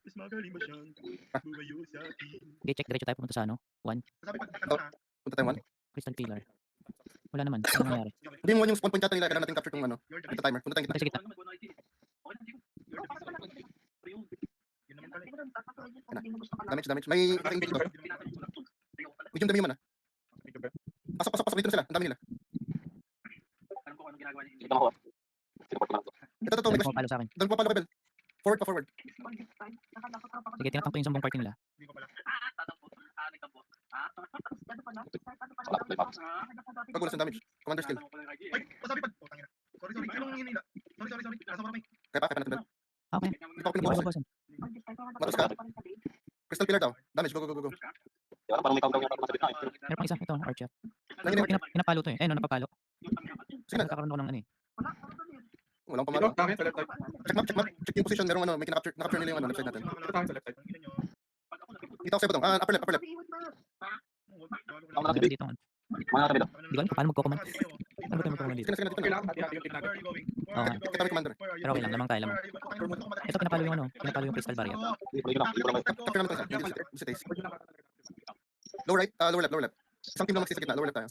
Mas magaling ba siyang bumayo sa akin? Okay, check. Diretso tayo pumunta sa ano? 1. Punta tayo 1. Crystal Pillar. Wala naman. Ano nangyari? Hindi mo yung spawn point yata nila. Kailangan natin capture tong ano. Ito timer. Punta tayong Punta gitna. sa gitna. Damage. May engage dito. Medium dami mo na. Pasok. Dito na sila. Ang dami nila. Ito. May May pumapalo sa akin. doon pa palo kay Bel. Forward. Sige, tinatank ko yung zombong party nila. Pag-ulas ng damage. Commander skill. Ay, pasabi pa. Oh, tangina. Sorry. Anong hinila? Sorry. Nasa marami. Kaya pa natin Bel. Okay. Hindi pa ako Hindi ko pinubukas. mababasan. Matos ka. Crystal pillar daw. Damage. Go. Meron pang isa. Ito, Archer. Nangyari. Pinapalo to eh. Eh, no, napapalo. Sige na. Nagkakaroon ako ng ano eh. Walang Dito, pamalo. sa left side. Check map. Check yung position. Merong ano. May kinakapture nila yung ano. Left side natin. Dito tayo sa left side. Dito ako sa batong. Upper left. Meron dito. Hindi ko alam kung paano magko-command. Ano ba tayo magko-command dito? Sige na. Dito na. Kailangan hati-hati yung team natin. Oo nga. Kita kami commander. Pero okay lang. Lamang tayo. Ito, pinapalo yung ano. Pinapalo yung crystal barrier. Capture namin ito isa. Yung si Taze. Lower right. Lower left. Isang team lang magsisa gitna. Lower left tayo.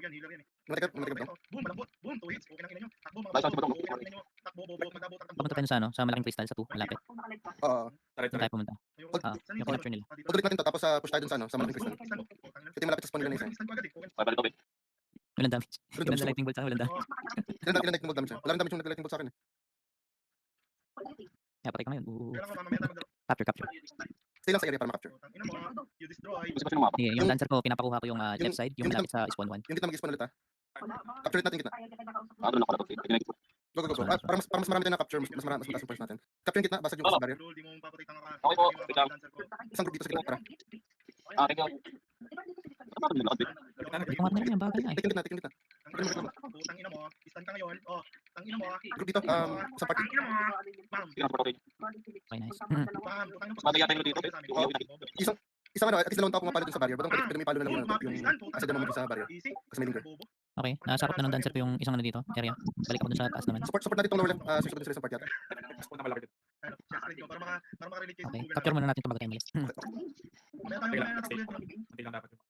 Yan, healer yan eh. Matikap daw. Boom, malambot. Boom, 2 hits. Okay na kinyo. Takbo. Papunta tayo sa ano. Sa malaking crystal. Sa 2. Malapit. Oo. Right, Doon tayo pumunta. Yung capture nila. Pag-delete natin to. Tapos push tayo dun sa ano. Sa malaking crystal. Ito yung malapit sa spawn nila na isa. Walang damage. Ilan na lightning bolt sa akin. Walang damage. Ilan lightning bolt damage siya? Wala rin damage yung lightning bolt sa akin eh. Kaya patay ka ngayon. Capture. Stay lang sa area para ma-capture. Sige, yung dancer ko, pinapakuha ko yung left side. Yung malapit sa spawn 1. Yung gitna mag-spawn ulit ha. Capture ulit natin gitna. Go. Para mas marami tayo na capture, mas mataas yung points natin. Capture yung gitna, basag yung barrier. Isang group dito sa gitna, tara. Kumat na rin yung bagay na eh. Take yung gitna. Tangina mo, stand ka ngayon. Oh, tangina mo. Group dito, sa party. Tangina mo. Bam. Okay, nice. Isang ano, at least dalawang tao pumapalo dun sa barrier. Batang pwede may palo na lang yung asset na naman sa barrier. Easy. Kasi may linger. Okay, nasarap na ng dancer ko yung isang ano dito, area. Balik ako dun sa taas naman. Support natin itong lower left, susunod sila sa part yata. Spawn na malaki dito. Para makarelate kayo sa Okay, Google. capture muna natin ito bago tayo malis. Hindi lang dapat yung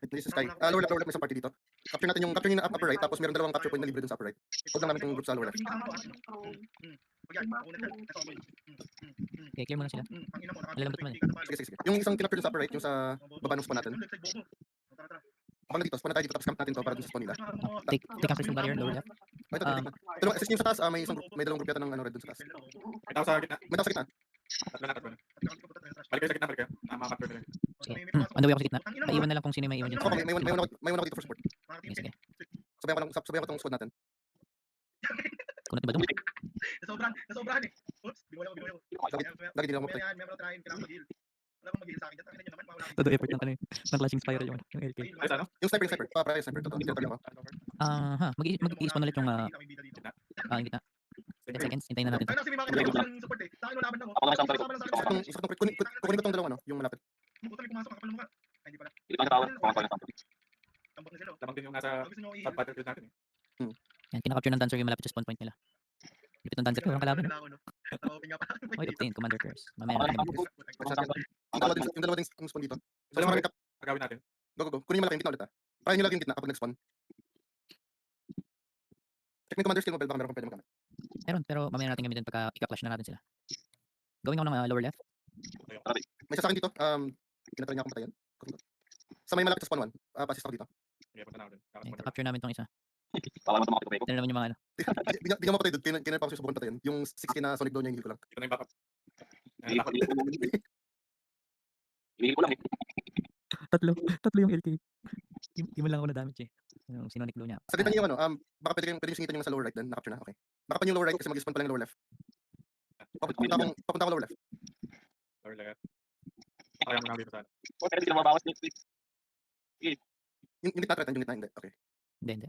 This is Sky. Lower left, may isang party dito. Capture natin yung upper right, tapos meron dalawang capture point na libre dun sa upper right. Huwag lang namin itong group sa lower left. Okay, clear muna sila. Malalambot naman eh. Sige. Yung isang kinapture dun sa upper right, yung sa baba ng spawn natin. Abang na dito, spawn na tayo dito, tapos camp natin to para dun sa spawn nila. Take ang crystal barrier, lower left. Ito, take na. Dalawang assist yung sa taas, may isang group, may dalawang group yata ng ano red dun sa taas. may tao sa gitna. May tao sa gitna. Tatlo na. Balik kayo sa gitna, balik kayo. Makapture nila. Sige. On the way ako sa gitna. Naiwan na lang kung sino yung may iwan dyan. Okay, may one ako dito for support. Okay, sige. Sabayan ko tong squad natin. Kunot ba doon? Nasobrahan eh. Oops, binuhay ko. Lagi din ako mag-play. Member trying, kailangan mag-heal. Wala akong mag-heal sa akin. Tangina nyo naman, mawala akong Todo effort ng ano ng clashing spiral yung LK. Ay, sa ano? Yung sniper. Para yung sniper. Totoo. Tinatawag ako. Mag-i-spawn ulit yung gitna. 10 seconds, hintayin na natin to. Ay, si Mima kayo ng support eh. Sa akin laban na mo. Kukunin ko tong dalawa, no? Yung malapit. Puto may pumasok, kapal mo ka. Ay, hindi pala. Tambok na sila. Lamang din yung nasa Gusto nyo i- battlefield natin eh. Yan, kinakapture ng dancer yung malapit sa spawn point nila. Lupit ng dancer ko, walang kalaban. Open nga pa. Okay, obtain, commander curse. Mamaya natin. Yung dalawa ding spawn dito. So, Dalawa marami agawin natin. Go. Kunin yung malaking gitna ulit ha. Kaya nyo lagi yung gitna kapag nag-spawn. Check mo yung commander skill mo, baka meron kang pwede magamit. Meron, pero mamaya natin gamitin pagka ika-clash na natin sila. Gawin ako ng lower left. May isa sa akin dito. Pinatry niya akong patayin. Sa may malapit sa spawn 1. Pasist ako dito. Okay, punta na ako dun. Okay, capture namin tong isa. Tignan naman yung mga ano. Bigyan mo patay doon. Kailan pa ako susubukan patayin. Yung 60 na sonic blow niya, hindi ko lang. Ito na yung backup. Tatlo yung LK. Hindi mo lang ako na damage eh. Yung sinonic blow niya. Sagutin niyo yung ano, baka pwede yung singitan yung nasa lower right din. Na-capture na, okay. Baka pa yung lower right kasi mag-spawn pala yung lower left. Papunta ako lower left. Lower left. Kaya mo lang dito sa ano. Yung gitna threat, yung gitna hindi. Okay. Hindi.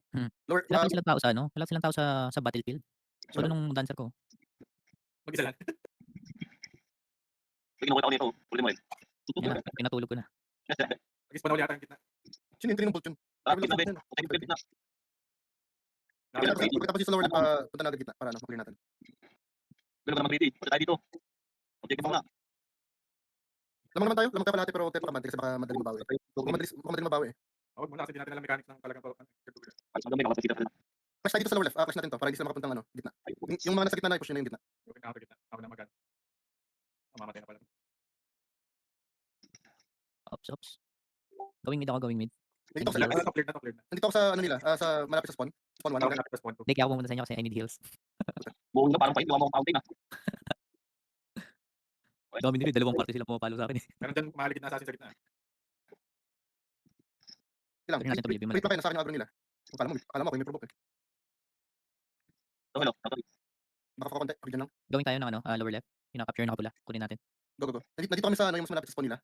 Lower, Wala silang tao sa ano? Wala silang tao sa battlefield. Solo nung dancer ko. Mag-isa lang. Yan, pinatulog ko na. Mag-spawn na ulit yata ang gitna. sino yung bolt yun? Tapos yung sa lower left, punta natin gitna para ano, maklear natin. Lamang naman tayo kalahati pero tempo kamante kasi baka madaling mabawi. Baka madaling mabawi eh. Huwag muna kasi di natin alam mechanics ng talagang Clash tayo dito sa lower left, clash natin to para hindi sila makapuntang ano, gitna. Yung mga nasa gitna na i-push nyo na yung gitna. Gawin ako gitna. Ako na magan. Mamatay na pala. Ops. Going mid ako, going mid. Nandito ako sa Top clear na. nandito ako sa ano nila, sa malapit sa spawn. Spawn 1. Ako na spawn ko. Hindi, kaya ako pumunta sa inyo kasi I need heals. Dami nila, dalawang party sila pumapalo sa akin eh. Meron dyan mahaligid na assassin sa gitna. Lang. Pero natin to believe, Wait pa kayo, nasa akin yung agro nila. Akala mo ako yung may provoke eh. Baka konti, ako dyan lang. Going tayo ng ano, lower left. Yung capture na kapula, kunin natin. Go. Nandito kami sa ano, yung mas malapit sa spawn nila.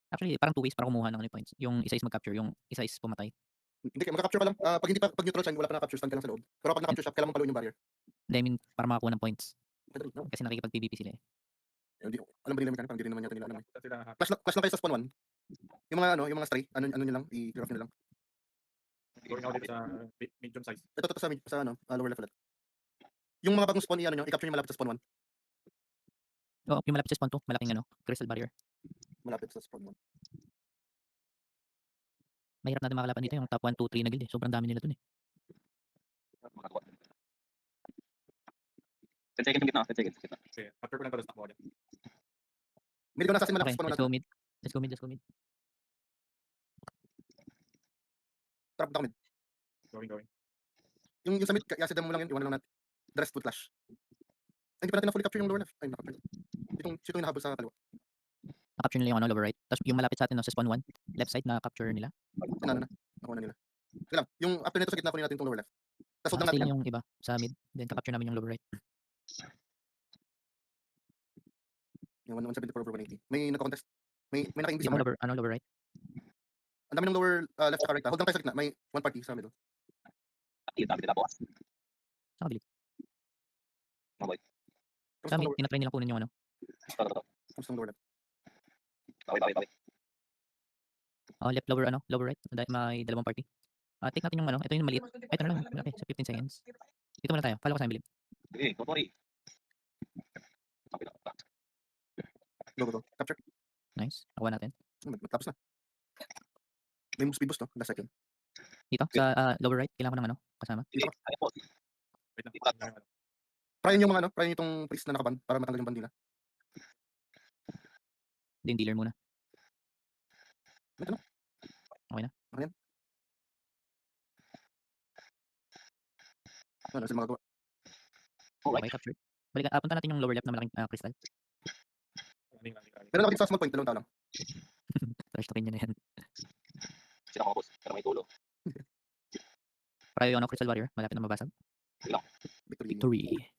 Actually, parang 2 ways para kumuha ng ano, points. Yung isa is mag-capture, yung isa is pumatay. Hindi, magka-capture ka lang. Pag neutral siya, wala ka na-capture, stand ka lang sa loob. Pero pag na-capture siya, kailangan mo paluin yung barrier. Hindi, I mean, para makakuha ng points. No. Kasi nakikipag-PvP sila eh. Hindi, alam ba nila mechanic? Hindi rin naman yata nila alam eh. Sila Clash lang kayo sa spawn 1. Yung mga stray, ano nyo lang, i-graph nyo lang. going out dito sa medium size. Ito sa ano, lower left ulit. Yung mga bagong spawn, i-capture nyo malapit sa spawn 1. Oo, yung malapit sa spawn 2, malaking ano, crystal barrier. Malapit sa spawn 1. Mahirap natin makalapan dito yung top 1, 2, 3 na guild eh. Sobrang dami nila dun eh. 10 seconds yung gitna. Okay, capture ko lang to, stop mo dyan. Mid ko na sa Okay, malapit sa spawn 1 let's go mid. Let's go mid. Trap na mid. Going. Yung sa mid, i-acid mo lang yun, iwan lang natin. The rest would clash. Ay, hindi pa natin na fully capture yung lower left. Ay, nakapture. Sitong hinahabol sa kaliwa. Na-capture nila yung ano, lower right. Tapos yung malapit sa atin no, sa spawn 1, left side na-capture nila. Nakuha na nila. Sige lang, yung after nito sa gitna, kunin natin itong lower left. Tapos hold lang Stay natin lang yan. yung iba sa mid. Then ka-capture namin yung lower right. Yung 170 per over 180. May nagka-contest. May naka-imbis Yung naman. lower right. Ang dami ng lower left sa right. Hold lang kayo sa gitna. May one party sa middle. Saan ka bilib? Tapos Sa mid, itong tinatry nilang kunin yung ano. lower left. Left, lower right. May dalawang party. Take natin yung ano, ito yung maliit. Ito na lang, malaki, sa 15 seconds. Dito muna tayo, follow ko sa bilib. Go. Capture. Nice, nakuha natin. Tapos na. May speed boost, no? Last second. Dito, sa lower right, kailangan ko ng ano, kasama. Wait lang. Try yung mga ano, try itong priest na nakaban para matanggal yung ban nila. Then dealer muna. Ito na. Okay na. Ano yan? Ano sila magagawa? Okay, capture. Balikan, punta natin yung lower left na malaking crystal. Meron ako dito sa small point, dalawang tao lang. Trash talkin nyo na yan. Sila mga boss. Pero may tulo. Para yung ano, crystal warrior, malapit na mabasag. Victory. Victory.